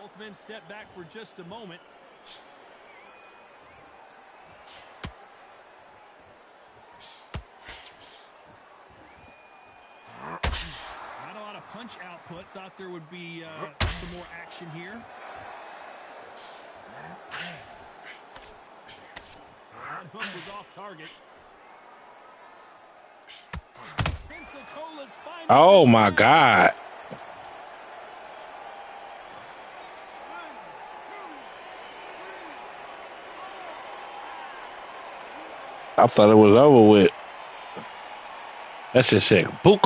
Both men step back for just a moment. Not a lot of punch output. Thought there would be some more action here. That hook was off target. Oh my God. I thought it was over with. That's just sick. Book.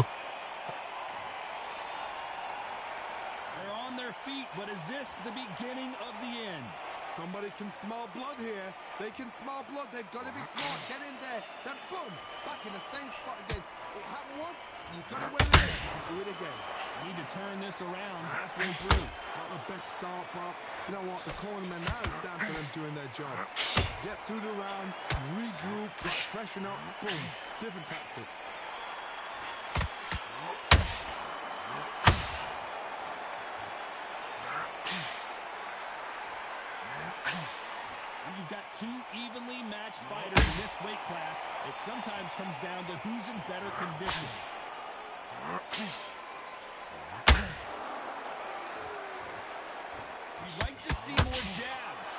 They're on their feet, but is this the beginning of the end? Somebody can smell blood here. They can smell blood. They've got to be smart. Get in there. Then boom, back in the same spot again. It happened once. You've got to win it. Do it again. Need to turn this around halfway through. Not the best start, but you know what? The cornerman now is down to them doing their job. Get through the round, regroup, freshen up, boom. Different tactics. You've got two evenly matched fighters in this weight class. It sometimes comes down to who's in better condition. You'd like to see more jabs.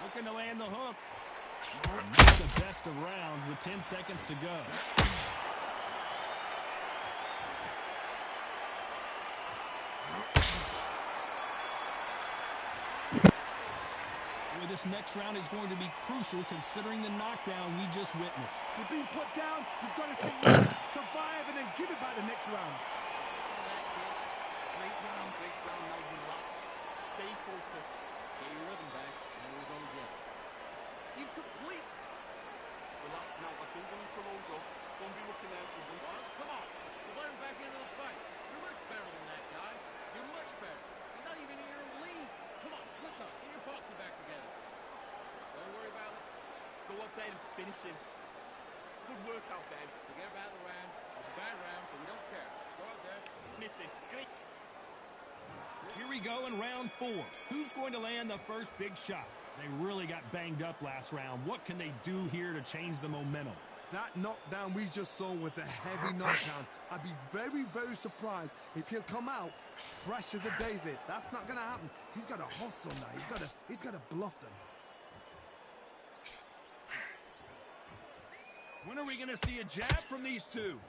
Looking to land the hook. Not the best of rounds with 10 seconds to go. This next round is going to be crucial considering the knockdown we just witnessed. You're being put down. You've got to think, survive and then give it back the next round. Great round. Now relax. Stay focused. Get your rhythm back, and then we're going again. You've complete. Relax now. I don't want you to load up. Don't be looking out for the bars. Come on. We're learning back into the fight. You're much better than that guy. You're much better. He's not even in your league. Come on, switch on. Get your boxing back together. Don't worry about it. Go up there and finish him. Good work out there. Forget about the round. It was a bad round, but we don't care. Go out there. Miss it. Great. Here we go in round 4. Who's going to land the first big shot? They really got banged up last round. What can they do here to change the momentum? That knockdown we just saw was a heavy knockdown. I'd be very, very surprised if he'll come out fresh as a daisy. That's not going to happen. He's got to hustle now. He's got to bluff them. When are we going to see a jab from these two?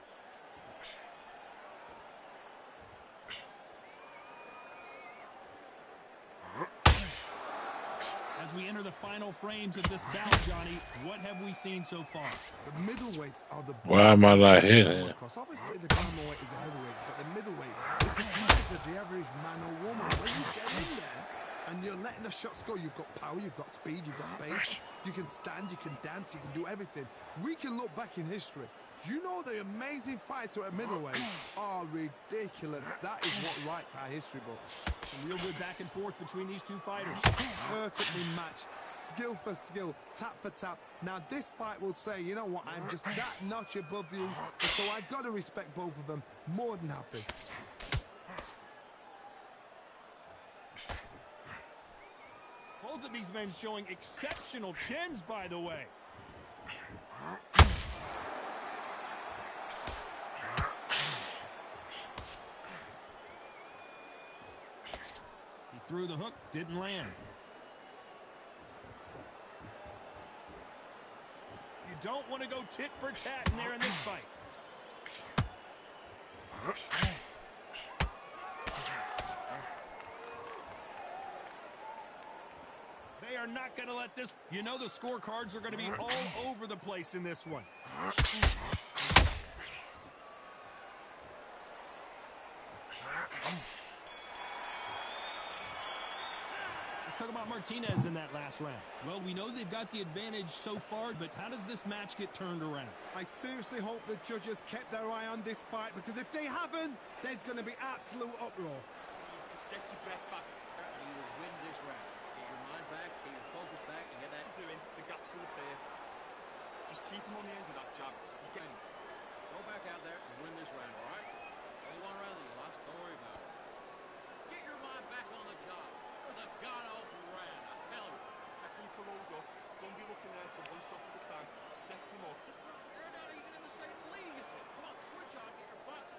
As we enter the final frames of this bout, Johnny, what have we seen so far? The middleweights are the best. Why am I not here? Obviously, the cruiserweight is the heavyweight, but the middleweight is the size of the average man or woman. When you get in there and you're letting the shots go, you've got power, you've got speed, you've got pace, you can stand, you can dance, you can do everything. We can look back in history. You know the amazing fights at middleweight are ridiculous. That is what writes our history books. A real good back and forth between these two fighters. Perfectly matched, skill for skill, tap for tap. Now this fight will say, you know what, I'm just that notch above you, and so I've got to respect both of them. More than happy. Both of these men showing exceptional chins, by the way. He threw the hook, didn't land. You don't want to go tit for tat in there in this fight. They are not going to let this... You know the scorecards are going to be all over the place in this one. Let's talk about Martinez in that last round. Well, we know they've got the advantage so far, but how does this match get turned around? I seriously hope the judges kept their eye on this fight, because if they haven't, there's going to be absolute uproar. Just get your breath back, and you will win this round. Get your mind back, get your focus back, and get that to doing. The gap's all clear. Just Just keep him on the end of that jab. You get it. Go back out there and win this round, all right? Only one round that you lost. Don't worry about it. Get your mind back on the job. It was a god-awful round, I tell you. I need to load up. Don't be looking there for one shot at a time. Set him up. You're not even in the same league as him. Come on, switch on, get your butts.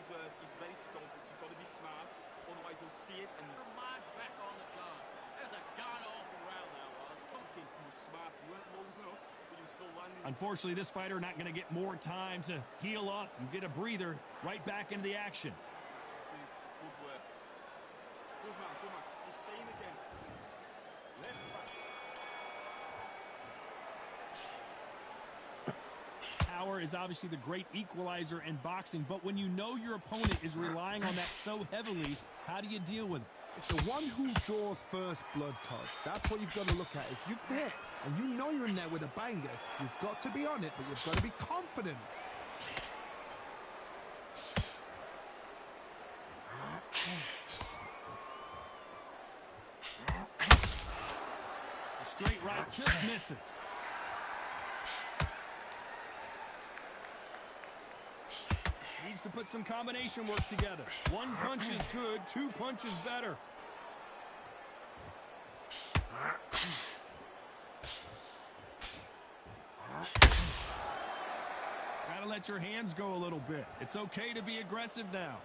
He's ready to go, but you've got to be smart. Otherwise, he'll see it and Get your mind back on the job. That was a god-awful round that was. Come on. he was smart. You weren't loading up, but he was still landing. Unfortunately, this fighter not going to get more time to heal up and get a breather right back into the action. Good work. Good man, good man. Just say him again. Left back. Power is obviously the great equalizer in boxing, but when you know your opponent is relying on that so heavily, how do you deal with it? It's the one who draws first blood, Todd. That's what you've got to look at. If you hit and you know you're in there with a banger, you've got to be on it, but you've got to be confident. A straight right just misses. Needs to put some combination work together. One punch is good, two punches better. Gotta let your hands go a little bit. It's okay to be aggressive now.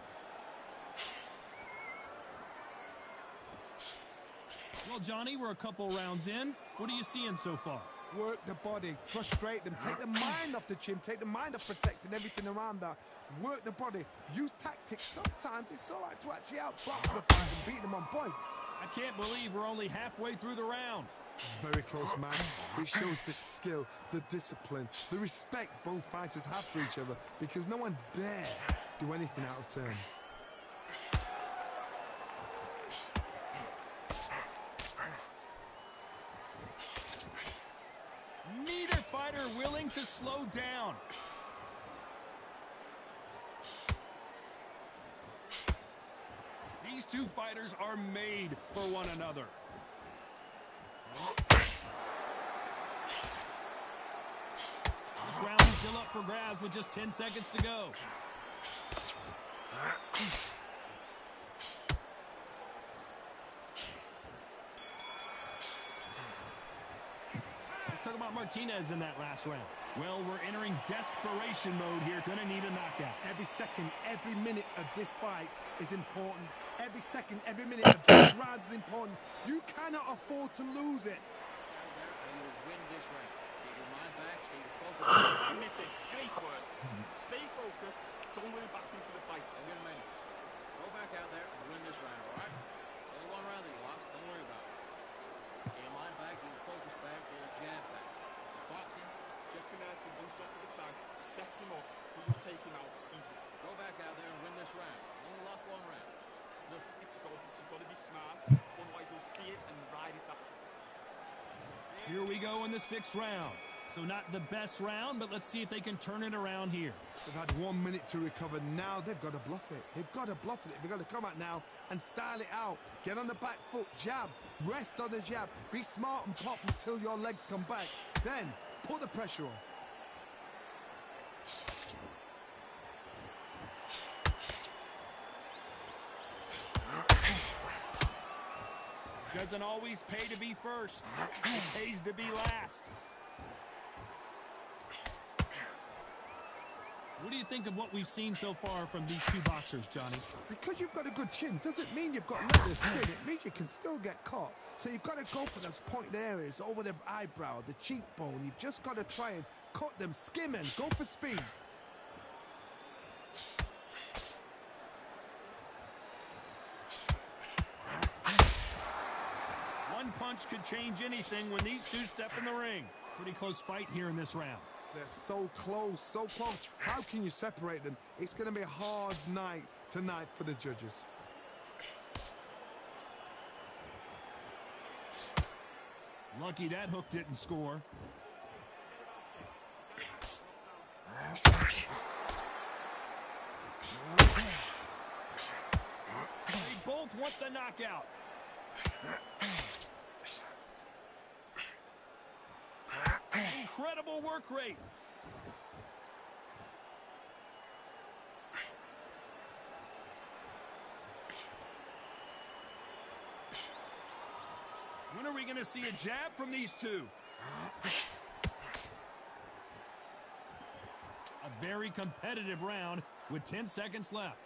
Well, Johnny, we're a couple rounds in. What are you seeing so far? Work the body, frustrate them, take the mind off the chin, take the mind off protecting everything around that. Work the body, use tactics. Sometimes it's all right to actually outbox a fight and beat them on points. I can't believe we're only halfway through the round. Very close, man. It shows the skill, the discipline, the respect both fighters have for each other, because no one dare do anything out of turn. Neither fighter willing to slow down. These two fighters are made for one another. This round is still up for grabs with just 10 seconds to go. Let's talk about Martinez in that last round. Well, we're entering desperation mode here. Gonna need a knockout. Every second, every minute of this fight is important. Every second, every minute of this round is important. You cannot afford to lose it. And you'll win this round. Get your mind back, get your focus. Missing. Great work. Stay focused. Don't let him back into the fight. And get a minute. Go back out there and win this round, all right? Only one round that you lost. Don't worry about it. Get your mind back, get your focus back, get your jab back. It's boxing. Just come out for one shot at a time. Set him up. He will take him out easily. Go back out there and win this round. You only lost one round. It's got to be smart. Otherwise, he'll see it and ride it out. Here we go in the 6th round. So not the best round, but let's see if they can turn it around here. They've had 1 minute to recover. Now they've got to bluff it. They've got to bluff it. They've got to come out now and style it out. Get on the back foot, jab, rest on the jab. Be smart and pop until your legs come back. Then put the pressure on. Doesn't always pay to be first. It pays to be last. What do you think of what we've seen so far from these two boxers, Johnny? Because you've got a good chin doesn't mean you've got leather skin. It means you can still get caught. So you've got to go for those pointed areas over the eyebrow, the cheekbone. You've just got to try and cut them, skim and go for speed. One punch could change anything when these two step in the ring. Pretty close fight here in this round. They're so close, so close. How can you separate them? It's going to be a hard night tonight for the judges. Lucky that hook didn't score. They both want the knockout. incredible work rate. When are we going to see a jab from these two? A very competitive round with 10 seconds left.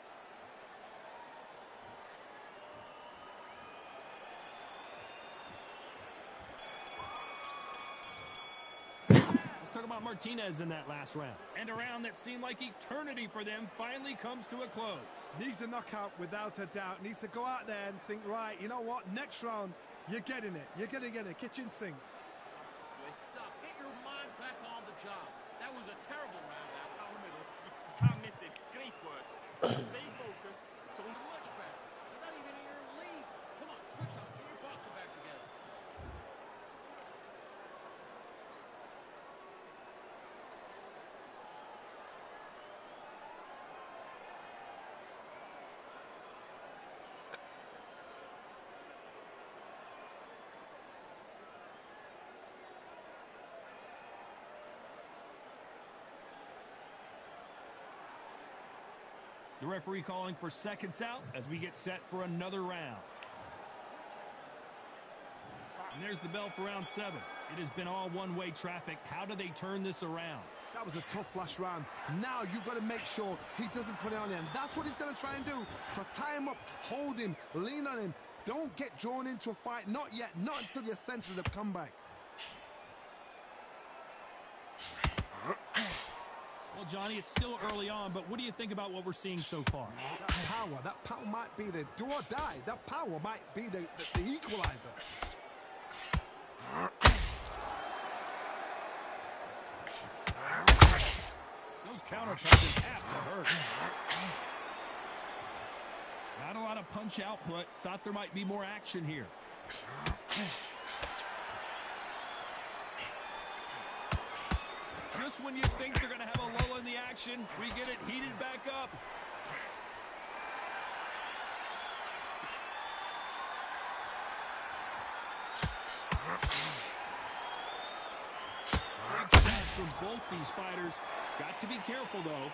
Let's talk about Martinez in that last round. And a round that seemed like eternity for them finally comes to a close. Needs a knockout without a doubt. Needs to go out there and think, right, you know what? Next round, you're getting it. You're going to get a kitchen sink. Slick stuff. Get your mind back on the job. That was a terrible round out down the middle. You can't miss it. Great work. Stay focused. Don't do Much better. He's not even in your league. Come on, switch on. Get your boxing back together. The referee calling for seconds out as we get set for another round. And there's the bell for round 7. It has been all one-way traffic. How do they turn this around? That was a tough last round. Now you've got to make sure he doesn't put it on him. That's what he's going to try and do. So tie him up, hold him, lean on him. Don't get drawn into a fight. Not yet. Not until your senses have come back. Well, Johnny, it's still early on, but what do you think about what we're seeing so far? That power might be the do or die. That power might be the equalizer. Those counter punches have to hurt. Not a lot of punch output. Thought there might be more action here. Just when you think they're going to have a lull in the action, we get it heated back up. Great shots from both these fighters. Got to be careful, though.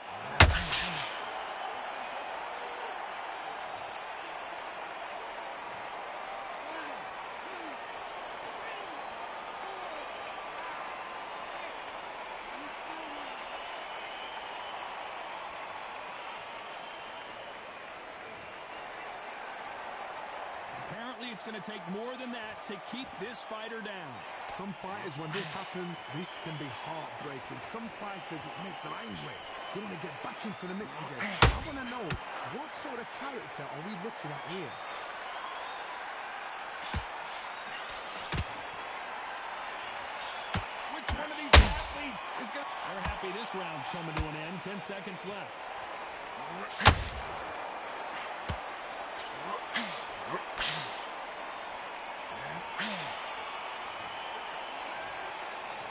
Apparently, it's going to take more than that to keep this fighter down. Some fighters, when this happens, this can be heartbreaking. Some fighters, it makes them angry. They want to get back into the mix again. I want to know, what sort of character are we looking at here? Which one of these athletes is going to... They're happy this round's coming to an end. 10 seconds left.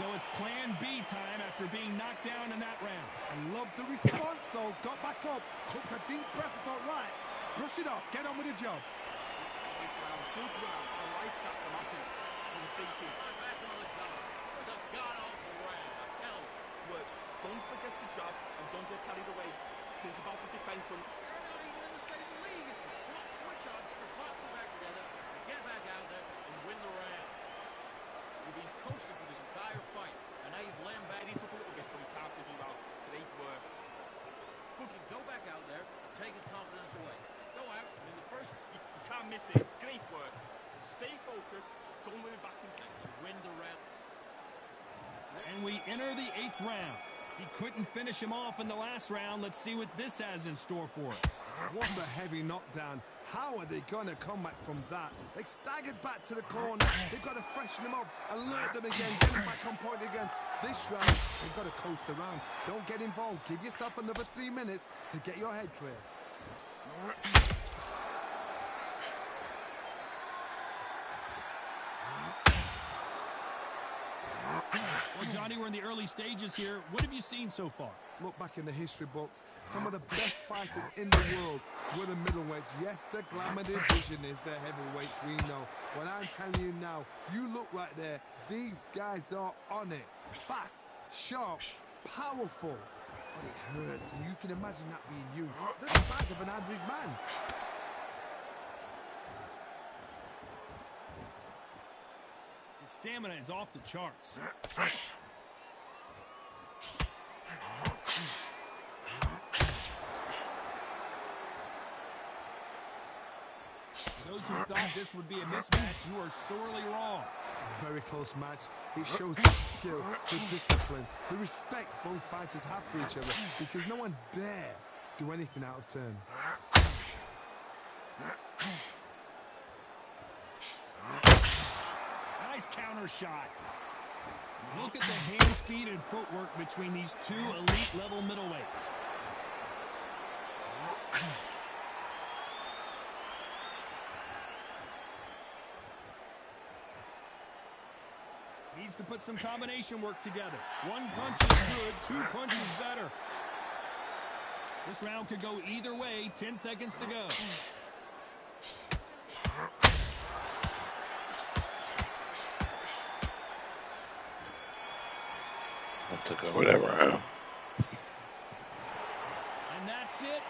So it's plan B time after being knocked down in that round. I love the response, though. Got back up, took a deep breath and thought, right, brush it off, get on with the job. this round. Good round. I like that from Apple. I'm thinking, I'm back on the job. It was a god-awful round, I tell you. but don't forget the job and don't get carried away. Think about the defense on... You're not even in the same league as me. Come on, switch on, get your boxing back together, and get back out there and win the round. You've been coasting for this entire fight, and now you've lammed back. He's up a little bit so he can't do out. Great work. Good. Go back out there and take his confidence away. Go out, and in the first... You can't miss it. Great work. Stay focused. Don't let it back into it. and win the round. And we enter the 8th round. He couldn't finish him off in the last round. Let's see what this has in store for us. What a heavy knockdown. How are they going to come back from that? They staggered back to the corner. They've got to freshen them up, alert them again, get them back on point again. This round, they've got to coast around. Don't get involved. Give yourself another 3 minutes to get your head clear. Well, Johnny, we're in the early stages here. What have you seen so far? Look back in the history books. Some of the best fighters in the world were the middleweights. Yes, the glamour division is the heavyweights, we know. But I'm telling you now, you look right there, These guys are on it. Fast, sharp, powerful. But it hurts, and you can imagine that being you. They're the size of an average man. His stamina is off the charts. Those who thought this would be a mismatch, you are sorely wrong. Very close match. It shows the skill, the discipline, the respect both fighters have for each other, because no one dare do anything out of turn. Nice counter shot. Look at the hand speed and footwork between these two elite level middleweights. Needs to put some combination work together. One punch is good, two punches better. This round could go either way. 10 seconds to go. I took over that round. And that's it.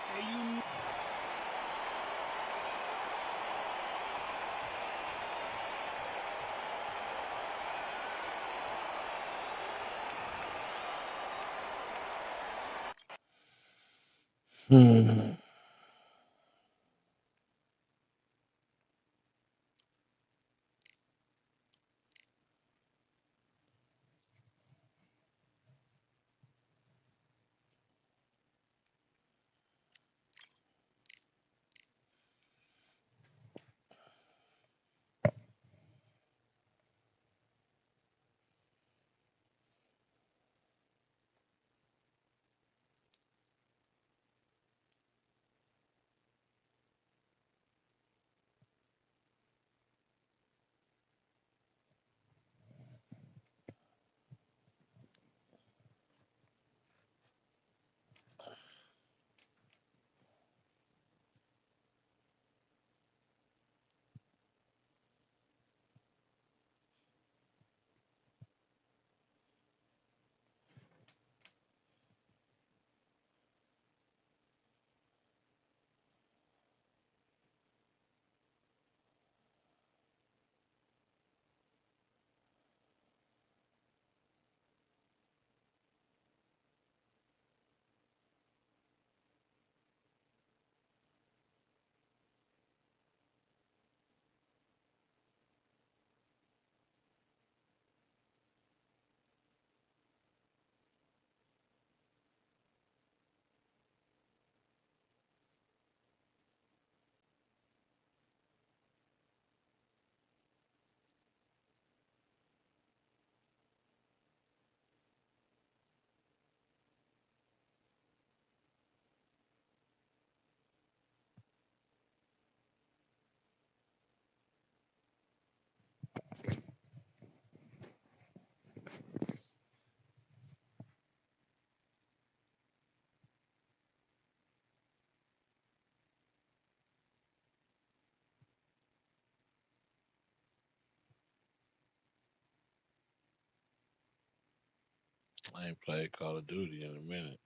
I ain't played Call of Duty in a minute.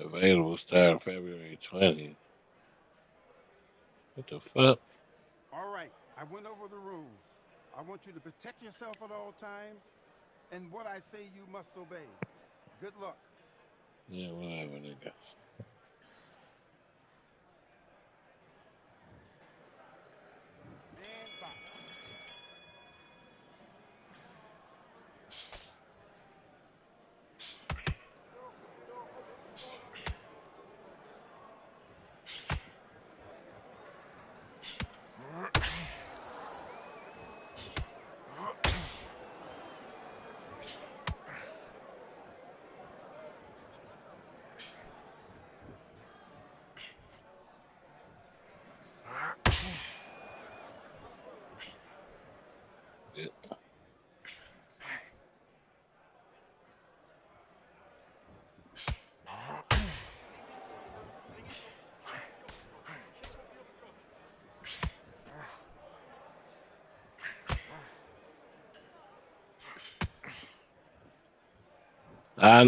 Available starting February 20th. What the fuck? All right, I went over the rules. I want you to protect yourself at all times, and what I say you must obey. Good luck. Yeah, whatever, nigga. And bop.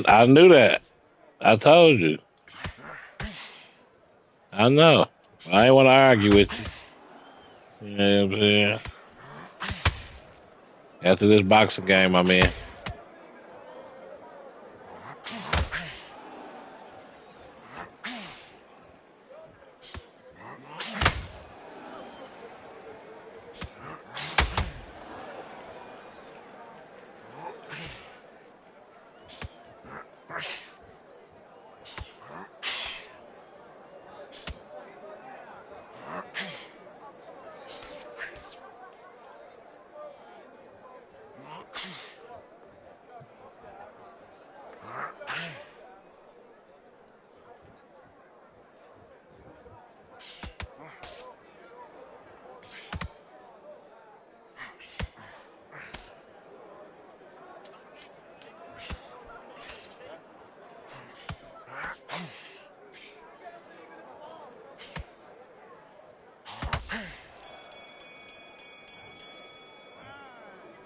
I knew that. I told you. I know. I ain't want to argue with you. You know what I'm saying? After this boxing game I'm in.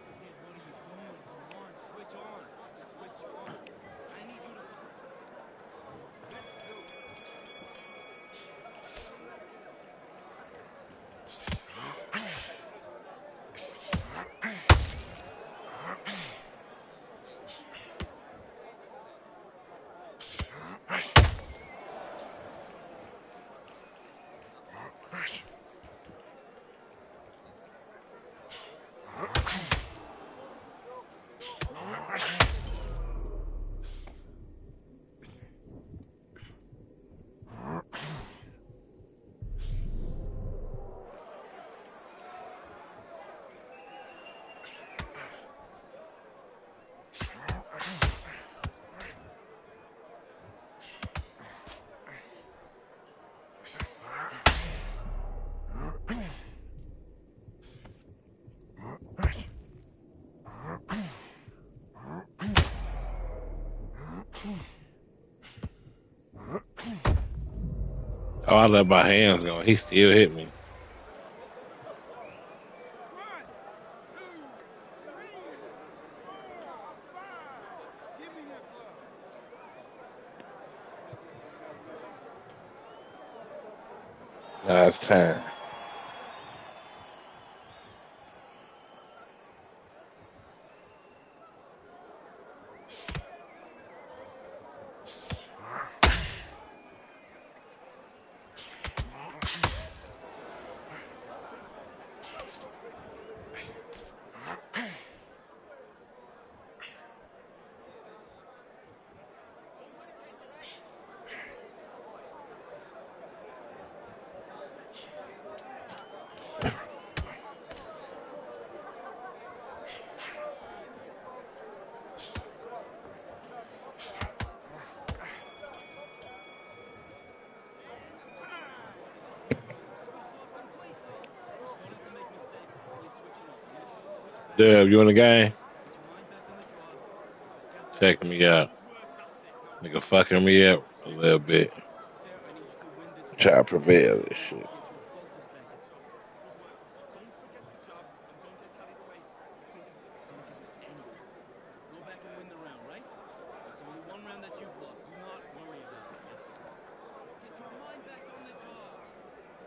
Kid, what are you doing? Come on, switch on. Switch on. I need you to. Oh, I let my hands go. He still hit me. 1, 2, 3, 4, 5. Give me your glove. Now it's time. You're starting to make mistakes and you're switching off. You need to switch back. Dub, you in the game? Get your mind back on the job. Get back out there. Check me out. Good work. That's it. Now Nigga fucking me up a little bit. there, I need you to win this Try to round. prevail this shit. Get your focus back at Good work. Don't forget the job and don't get carried away. Think of it. Don't give it any thought. Go back and win the round, right? It's only one round that you've lost. Do not worry about it. Get your mind back on the job.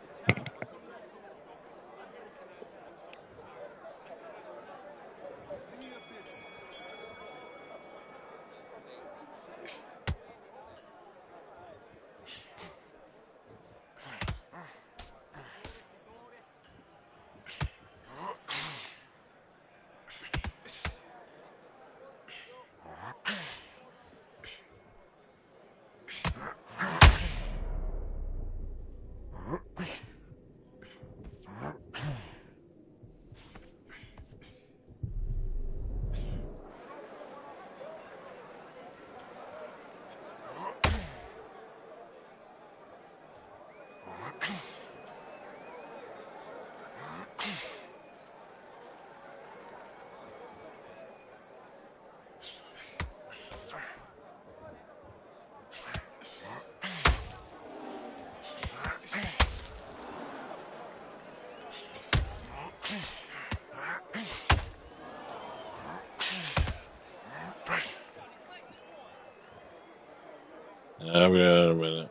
So tell me, I've got lots of loads up. Don't be looking out and shots to target. Second round. Do your bidding. I'll be there in a minute.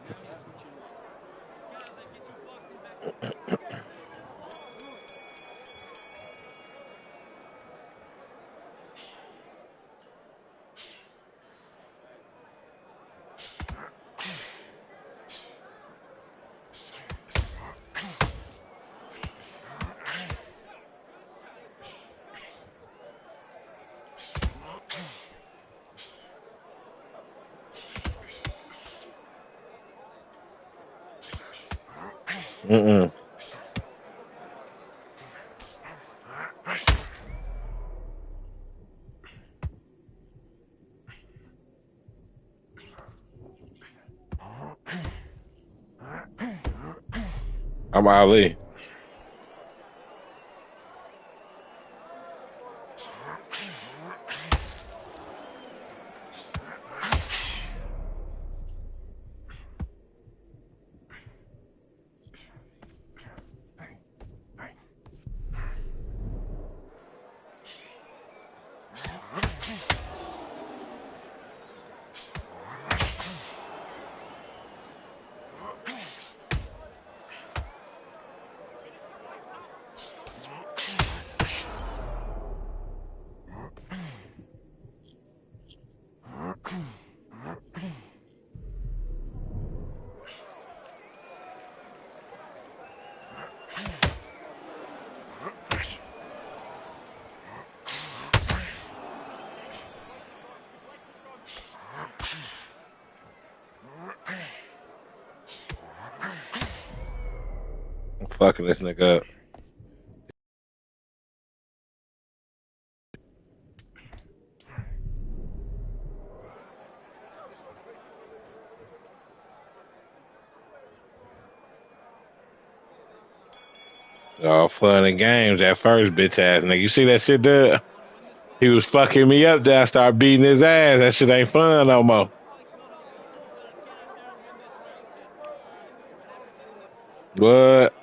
Now you're switching off. Guys, that get you boxing back. Mm-mm. I'm Ali. I'm fucking this nigga up. All fun and games at first, bitch ass nigga. You see that shit, dude? He was fucking me up there. I started beating his ass. That shit ain't fun no more. What?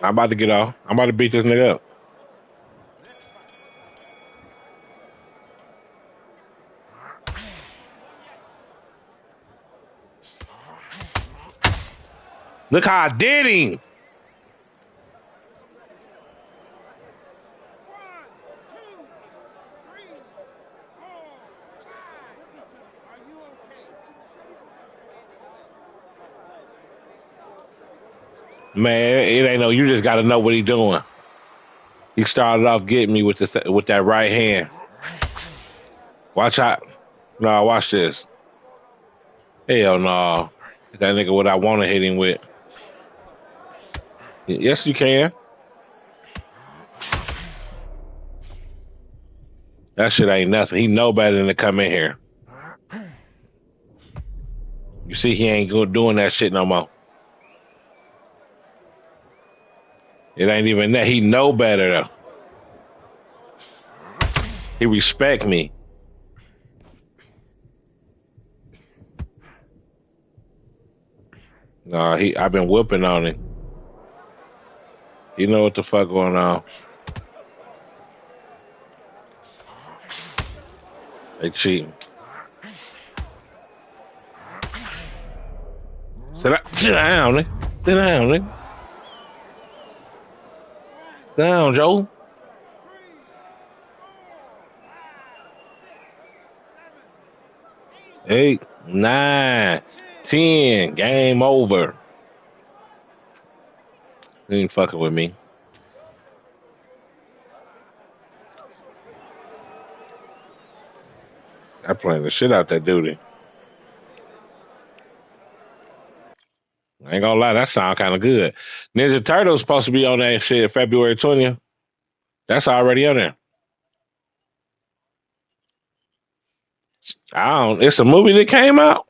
I'm about to get off. I'm about to beat this nigga up. Look how I did him. 1, 2, 3, 4, 5. Listen to me. Are you okay? Man, it ain't no. You just got to know what he doing. He started off getting me with that right hand. Watch out. No, watch this. Hell no. That nigga what I want to hit him with. Yes, you can. That shit ain't nothing. He know better than to come in here. You see, he ain't doing that shit no more. It ain't even that. He know better though. He respect me. Nah, I've been whooping on him. You know what the fuck going on. They cheating. Sit down, nigga. Sit down, nigga. Sit down, Joe. 8, 9, 10. Game over. You ain't fucking with me. I playing the shit out that duty. I ain't gonna lie, that sound kind of good. Ninja Turtles supposed to be on that shit February 20th. That's already on there. I don't. It's a movie that came out.